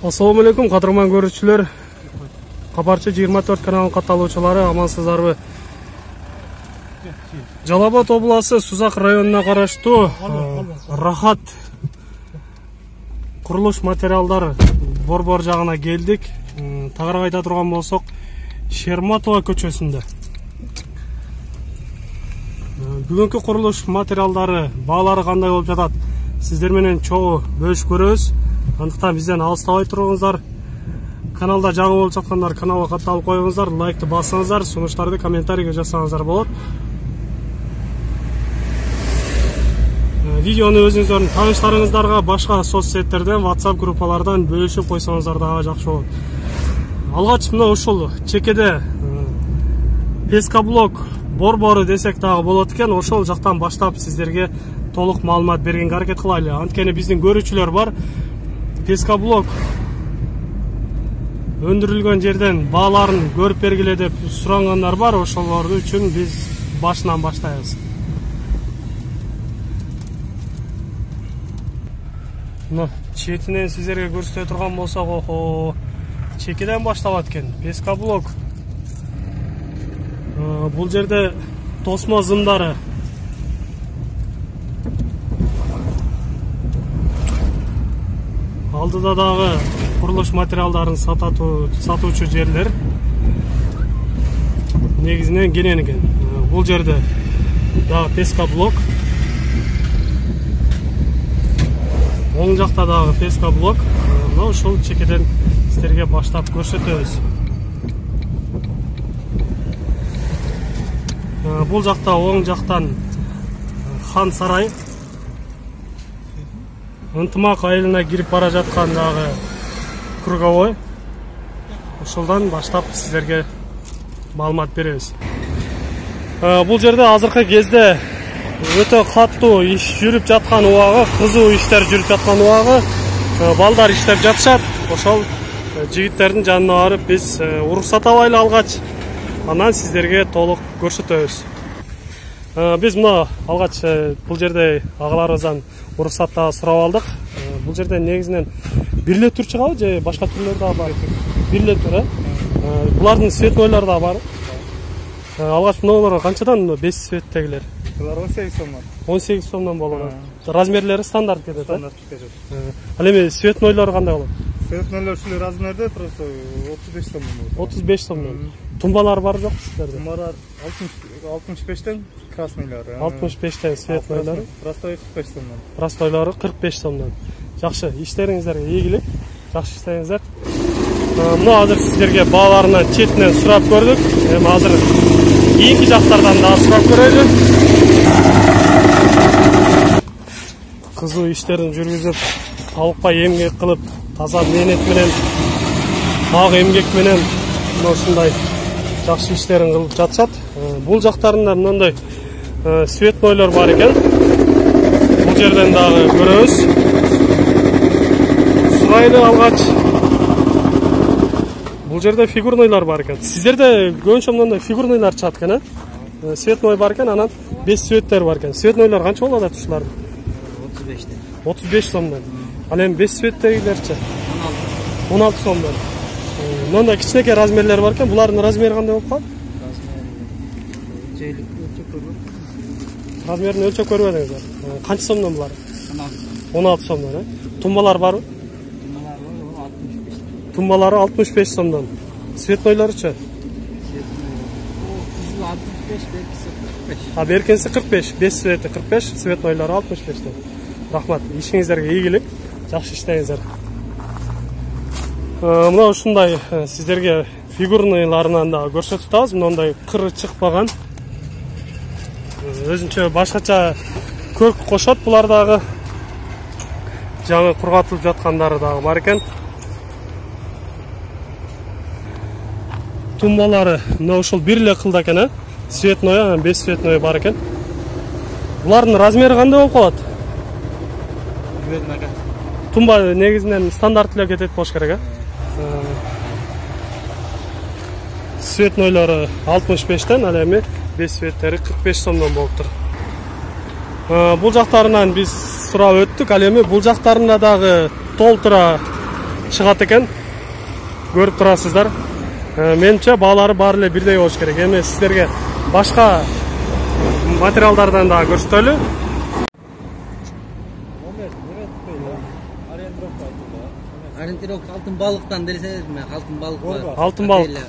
Ассаламу алейкум, кадырман көрүүчүлөр. Кабарчы 24 каналын катталуучулары, амансыздарбы? Жалал Абад обласы Сузак районуна караштуу Рахат курулуш материалдар борбор жагына келдик. Тагыраак айта турган болсок, Шерматова көчөсүндө. Бүгүнкү курулуш материалдары баалары кандай болуп жатат? Сиздер менен чогуу бөлүшүп көрөбүз. Андыктан бизден алыстабай туруңуздар. Каналда жаңы болуп жаткандар каналга катталып коюңуздар, лайкты басыңыздар, сунуштарды комментарийге жазсаңыздар болот. Видеону өзүңүздөрдүн тааныштарыңыздарга башка соцсеттерден, WhatsApp группалардан бөлүшүп койсоңуздар дагы жакшы болот. Алгач мына ушул чекеде Пескоблок борбору десек дагы болот экен, ошол жактан баштап сиздерге толук маалымат бергенге аракет кылайлы. Анткени биздин көрүүчүлөр бар. Пескоблок өндүрүлгөн жерден бааларын көрүп бергиле деп сурангандар бар. Ошолор үчүн биз башынан баштайбыз. Мына четинен сиздерге көрсөтө турган болсок, чекеден башталат экен. Пескоблок. Бул жерде тосмо зымдары. Алдыда дагы курулуш материалдарын сатуучу жерлер. Негизинен кенен экен. Бул жерде дагы Пескоблок. Оң жакта дагы Пескоблок. Мына ушул чекеден сиздерге баштап көрсөтөбүз. Бул жакта оң жактан Хан сарай. Ынтымак айылына кирип бара жаткан дагы круговой. Ошолдан баштап сиздерге маалымат беребиз. Бул жерде азыркы кезде өтө каттуу иш жүрүп жаткан убагы, кызуу иштер жүрүп жаткан убагы, балдар иштеп жатышат. Ошол жигиттердин жанына барып биз уруксат алайлы алгач, анан сиздерге толук көрсөтөбүз. Биз мына алгач бул жерде агаларыбыздан уруксатта сурап алдык. Бул жерде негизинен бир эле түр чыгабы же башка түрлөр дагы бар? Бир эле түр, Булардын цветнойлары да бар. Алгач мыналар канчадан 5 цветтегилер? Булар 18 сомдон. 18 сомдон болот. Размерлери стандарт кетет, стандарт кетет. Ал эми цветнойлор кандай болот? Цветнойлор ушул размерде просто 35 сомдон болот. 35 сомдон. Тумбалар бар жок сиздерде? Тумбалар 65тен красныйлары. 65тен цветнойлары. Простой 45 сомдон. Простойлары 45 сомдон. Жакшы, иштериңиздерге ийгилик. Жакшы иштеңиздер. Мына азыр сиздерге бааларынан четинен сурап көрдүк. Эми азыр кийинки жактардан да сурап көрөлү. Кызуу иштерин жүргүзүп, талыкпай эмгек кылып, таза мээнет менен, ак эмгек менен мына ушундай жакшы иштерин кылып жатышат. Бул жактарында мындай цветнойлор бар экен. Бул жерден дагы көрөбүз. Сурайлы алгач. Бул жерде фигурнойлор бар экен. Сиздерде көбүнчө мындай фигурнойлор чыгат экен, Цветной бар экен, анан 5 цветтер бар экен. Цветнойлор канча болот ушулардын? 35тен. 35 сомдон. Ал эми 5 цветтегилерчи? 16 сомдон. Мындай кичинекей размерлери бар экен. Булардын размери кандай болуп калат? Размерин өлчөп көрбөдүңүздөр. Канча сомдон булар? 16 сомдон, Тумбалар барбы? Тумбалары 65 сомдон. Цветнойлоручу? Беркинси 45, 5 цвети 45, цветнойлары 65. Рахмат, ишиңиздерге ийгилик, жакшы иштеңиздер. Мына ушундай сиздерге фигурныйларынан да көрсөтүп атабыз. Мындай кыры чыкпаган. Өзүнчө башкача көрк кошот булар дагы. Жаңы кургатылып жаткандары дагы бар экен. Тумбалары мына ушул бир эле кылда экен, Цветной, 5 цветной бар экен. Булардын размери кандай болуп калат? Тумба негизинен стандарт эле кетет болуш керек, Цветнойлору 65тен, ал эми 5 цветтери 45 сомдон болуптур. Бул жактарынан биз сурап өттүк. Ал эми бул жактарында дагы толтура чыгат экен. Көрүп турасыздар. Менимче баалары баары эле бирдей болуш керек. Эми сиздерге башка материалдардан да көрсөтөлү. Ориентировка алтын балыктан делсеңизби, алтын балык бар. Алтын балык.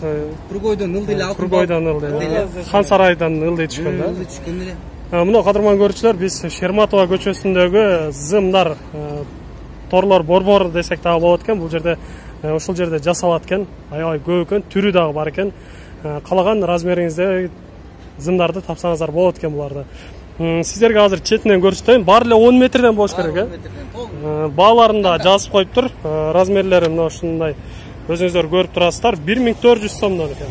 Тургойдон ылды эле алтын балык. Тургойдон ылды. Хан сарайдан ылдый түшкөн да. Ылды түшкөн эле. Мына кадырман көрүүчүлөр, биз Шерматова көчөсүндөгү зымдар, торлор, борбор десек дагы болот экен. Бул жерде ушул жерде жасалат экен. Аябай көп экен, түрү дагы бар экен. Калаган размериңизде зымдарды тапсаңыздар болот экен буларды. Сиздерге азыр четинен көрсөтөйүн. Баары эле 10 метрден болуш керек, э? Бааларын да жазып коюптур. Размерлери мына ушундай. Өзүңүздөр көрүп турасыздар. 1400 сомдон экен.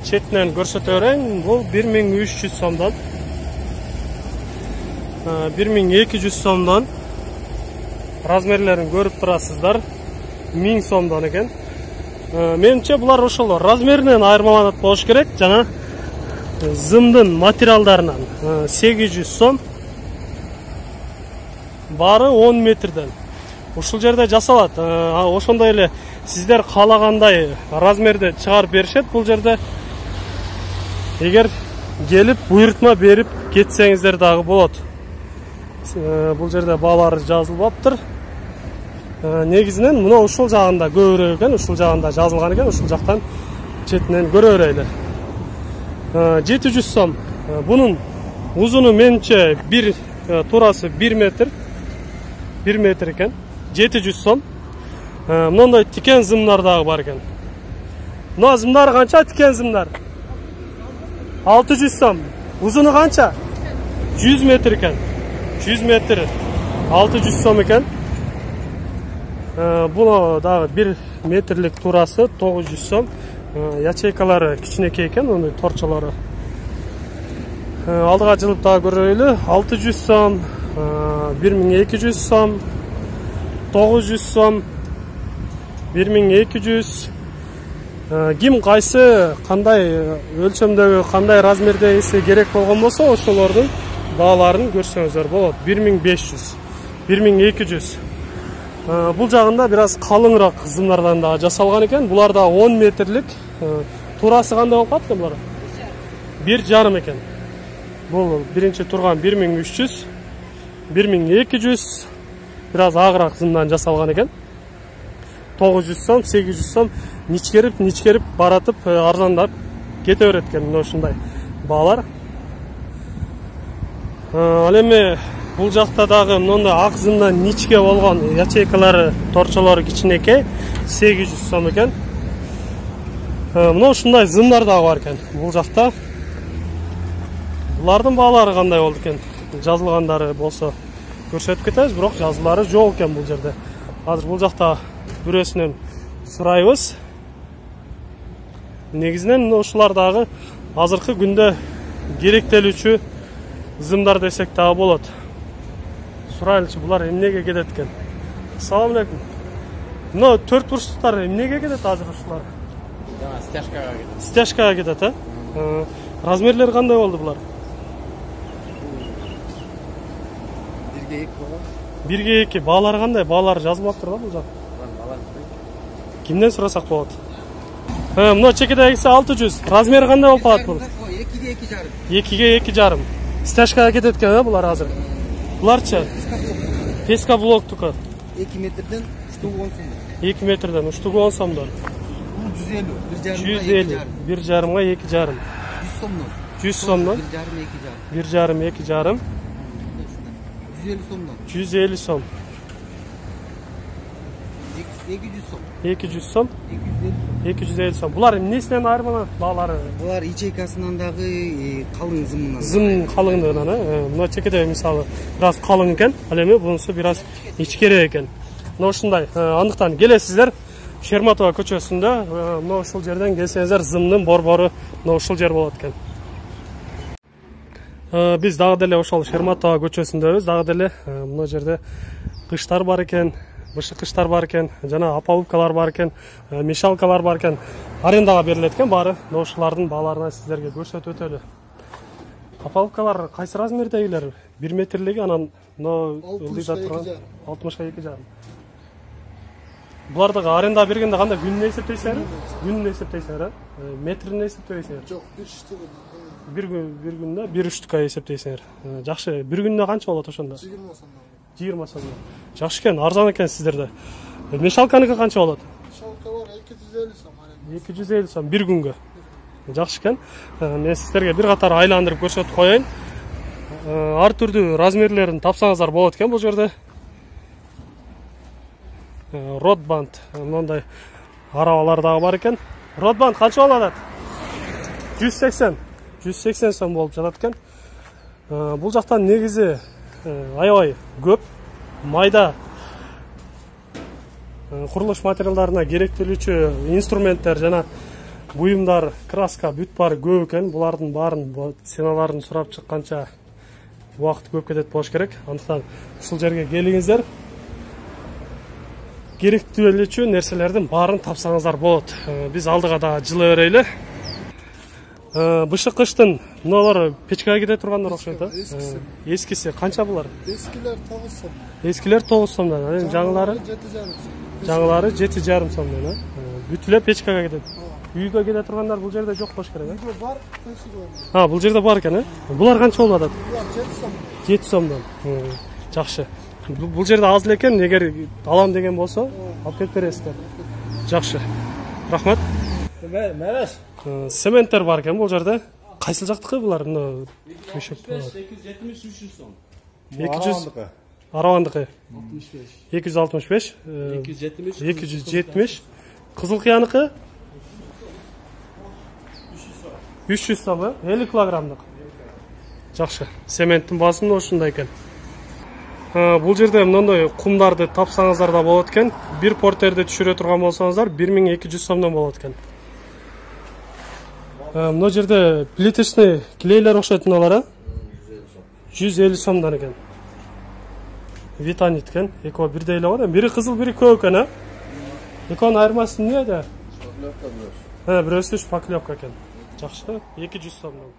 Четинен көрсөтө берейин. Бул 1300 сомдон. 1200 сомдон. Размерлерин көрүп турасыздар. 1000 сомдон экен. Менимче булар ошол размеринен айырмаланат болуш керек. Жана зымдын материалдарынан 800 сом. Баары 10 метрден. Ушул жерде жасалат. Ошондой эле сиздер каалагандай размерде чыгарып беришет бул жерде. Эгер келип буйрутма берип кетсеңиздер дагы болот. Бул жерде баалары жазылбаптыр. Негизинен мына ушул жагында көбүрөөк экен, ушул жагында жазылган экен, ушул жактан четинен көрө берели. 700 сом. Bunun uzunu menimçe turası 1 metr. 1 metr eken. 700 som. Mınday tiken zımlar dağı var eken. Mına zımlar kança tiken zımlar? 600 som. Uzunu kança? 100 metr eken. 100 metr. 600 som eken. Buna dağı 1 metrlik turası 900 som. Ячейкалары кичинекей экен, мындай торчолору. Алдыга жылып дагы көрөлү. 600 сом, 1200 сом, 900 сом, 1200. Ким кайсы кандай өлчөмдөгү, кандай размердеси керек болгон болсо, ошолордун бааларын көрсөңүздөр болот. 1500, 1200. Бул жагында бираз калыңыраак зымдардан да жасалган экен. Булар да 10 метрлик. Турасы кандай болуп калат экен булар? 1,5 экен. Бул биринчи турган 1300, 1200. Бираз агыраак зымдан жасалган экен. 900 сом, 800 сом ничкерип баратып арзандап кете берет экен мына ушундай баалар. Ал эми бул жакта дагы мындай ак зымдан ничке болгон ячейкалары, торчолору кичинекей, 800 сом экен. Мына ушундай зымдар дагы бар экен бул жакта. Булардын баалары кандай болду экен? Жазылгандары болсо көрсөтүп кетебиз, бирок жазуулары жок экен бул жерде. Азыр бул жакта бирөөсүнөн сурайбыз. Негизинен ушулар дагы азыркы күндө керектелүүчү зымдар десек дагы болот. Сурайлычы, булар эмнеге кетет экен? Ассаламу алейкум. Мына 4 бурчтуктар эмнеге кетет азыр ушулар? Стяжкага кетет. Стяжкага кетет, а? Размерлери кандай болду булар? 1/2 болгон. 1/2. Баалары кандай? Баалары жазылбаптыр да бул жак. Кимден сурасак болот? Мына чекедегиси 600. Размери кандай болуп калат бул? 2/2,5. 2/2,5. Стяжкага кетет экен, а булар азыр? Буларчы? Песка блоктуку. 2 метрден 3,10 сом. 2 метрден 3,10 сомдон. 150, 1,5-га 2,5. 100 сомдон. 100 сомдон. 1,5, 1,5, 2,5. 150 сомдон. 150 сом. 200 сом. 200 сом. 250 сом. Булар эмнесинен айырмаланат баалары? Булар ячейкасынан дагы калың зымынан. Зым калыңдыгынан, мына чекеде мисалы бираз калың экен, ал эми бунусу бираз ичкерээк экен. Мына ушундай. Андыктан келесиздер Шерматова көчөсүндө, мына ушул жерден келсеңиздер зымдын борбору мына ушул жер болот экен. Биз дагы деле ошол Шерматова көчөсүндөбүз, дагы деле мына жерде кыштар бар экен. Бышык кыштар бар экен, жана опалубкалар бар экен, мешалкалар бар экен. Арендага берилет экен баары. Ошолордун бааларына сиздерге көрсөтүп өтөлү. Опалубкалар кайсы размердегилер? 1 метрлиги, анан мына ылдыйда турган 60-га 2,5. Булардыгы аренда бергенде кандай күнүнө эсептейсиңер? Күнүнө эсептейсиңер, метрине эсептебейсиңер? Жок, бир штук. Bir günde 1,5 esepteysiңер. Жакшы. Bir günde канча болот ошондо? 20 сомдон. 20 сомдон. Жакшы экен, арзан экен сиздерде. Мешалканыкы канча болот? Шалка бар 250 сом аренда. 250 сом bir күнгө. Жакшы экен. Мен сиздерге бир катар айландырып көрсөтүп коеюн. Ар түрдүү размерлерин тапсаңыздар болот экен бул жерде. Родбанд мындай арабалар дагы бар экен. Родбанд канча болот? 180 сом болуп жатат экен. Бул жактан негизи аябай көп майда курулуш материалдарына керектелүүчү инструменттер жана буюмдар, краска, бүт баары көп экен. Булардын баарын ценаларын сурап чыкканча убакыт көп кетет болуш керек. Андыктан ушул жерге келиңиздер. Керектелүүчү нерселердин баарын тапсаңыздар болот. Биз алдыга дагы жылы берели. Бышык кыштын мыналар печкага кете тургандар окшойт да. Эскиси канча булар? Эскилер 9 сом. Эскилер 9 сомдон, анан жаңылары 7,5 сом. жаңылары 7,5 сомдон, Бүт эле печкага кетет. Үйгө кете тургандар бул жерде жок болуш керек, Үйгө бар, печка бар. Бул жерде бар экен, Булар канча болуп атат? Булар 7 сом. 7 сомдон. Жакшы. Бул жерде аз эле экен, эгер алам деген болсо, алып кетип бересиздер. Жакшы. Рахмат. Sementler var eкен бул жерде. Кайсыл жактыкы булар? 270-300 сом. 200 Аравандыкы 265 270 270 Кызыл кыяныкы 300 сом, 50 килограммдык. Жакшы. Sementin басымы ушундай экен. Бул жерде мындай кумдарды тапсаңыздар да болот экен. Бир портерди түшүрө турган болсоңуздар 1200 сомдон болот экен. Мына жерде плиточный клейлер окшойт мыналар, 150 сомдон экен. Витанит экен. Экөө бирдей эле бар. Бири кызыл, бири көк экен, Экөөнүн айырмасы эмнеде? Шпаклевка. Бирөөсү шпаклевка экен. Жакшы, 200 сомдон.